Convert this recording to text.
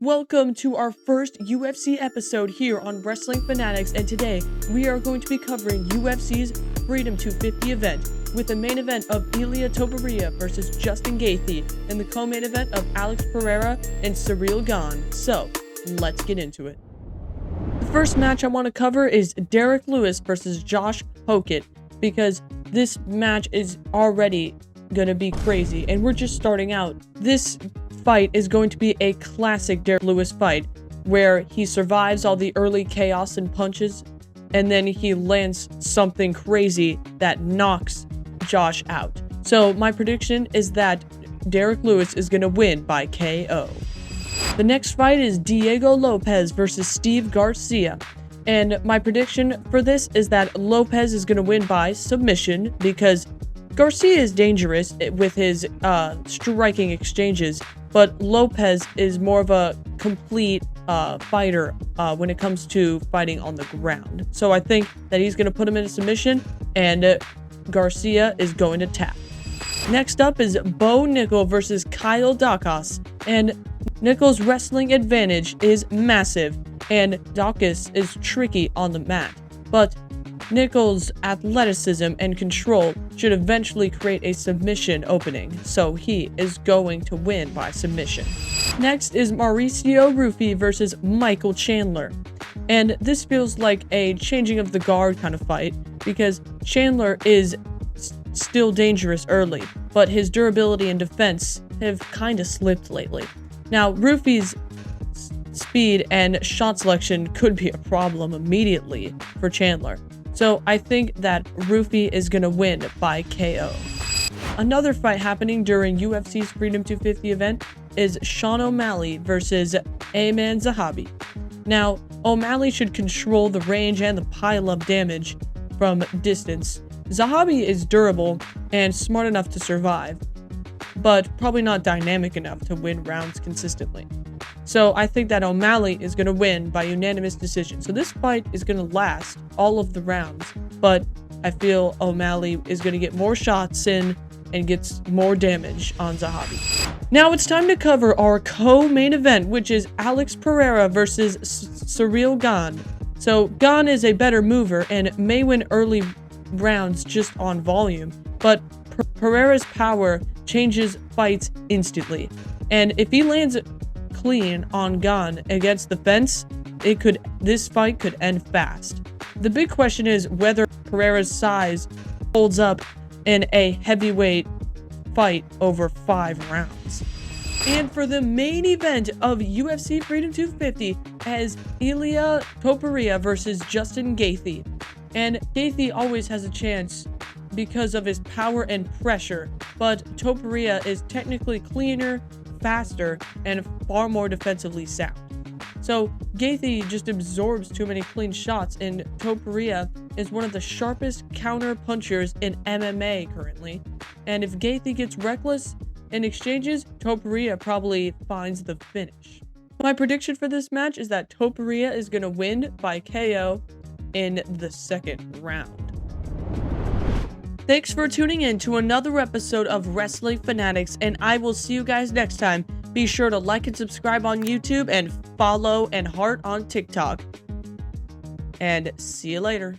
Welcome to our first UFC episode here on Wrestling Fanatics, and today we are going to be covering UFC's Freedom 250 event with the main event of Ilia Topuria versus Justin Gaethje and the co-main event of Alex Pereira and Ciryl Gane. So, let's get into it. The first match I want to cover is Derek Lewis versus Josh Hokett, because this match is already gonna be crazy and we're just starting out. This fight is going to be a classic Derek Lewis fight where he survives all the early chaos and punches and then he lands something crazy that knocks Josh out. So my prediction is that Derek Lewis is going to win by KO. The next fight is Diego Lopez versus Steve Garcia. And my prediction for this is that Lopez is going to win by submission because Garcia is dangerous with his striking exchanges, but Lopez is more of a complete fighter when it comes to fighting on the ground. So I think that he's going to put him in a submission, and Garcia is going to tap. Next up is Bo Nickel versus Kyle Dacus, and Nickel's wrestling advantage is massive, and Dacus is tricky on the mat, but Nickel's athleticism and control should eventually create a submission opening, so he is going to win by submission. Next is Mauricio Rufy versus Michael Chandler, and this feels like a changing of the guard kind of fight because Chandler is still dangerous early, but his durability and defense have kind of slipped lately. Now, Rufy's speed and shot selection could be a problem immediately for Chandler. So I think that Rufy is going to win by KO. Another fight happening during UFC's Freedom 250 event is Sean O'Malley versus Ayman Zahabi. Now, O'Malley should control the range and the pile-up damage from distance. Zahabi is durable and smart enough to survive, but probably not dynamic enough to win rounds consistently. So I think that O'Malley is going to win by unanimous decision. So this fight is going to last all of the rounds, but I feel O'Malley is going to get more shots in and gets more damage on Zahabi. Now it's time to cover our co-main event, which is Alex Pereira versus Ciryl Gane. So Gane is a better mover and may win early rounds just on volume, but Pereira's power changes fights instantly. And if he lands clean on Gane against the fence, this fight could end fast. The big question is whether Pereira's size holds up in a heavyweight fight over 5 rounds. And for the main event of UFC Freedom 250 as Ilia Topuria versus Justin Gaethje. And Gaethje always has a chance because of his power and pressure, but Topuria is technically cleaner, faster, and far more defensively sound. So Gaethje just absorbs too many clean shots, and Topuria is one of the sharpest counter punchers in MMA currently. And if Gaethje gets reckless in exchanges, Topuria probably finds the finish. My prediction for this match is that Topuria is going to win by KO in the second round. Thanks for tuning in to another episode of Wrestling Fanatics, and I will see you guys next time. Be sure to like and subscribe on YouTube and follow and heart on TikTok. And see you later.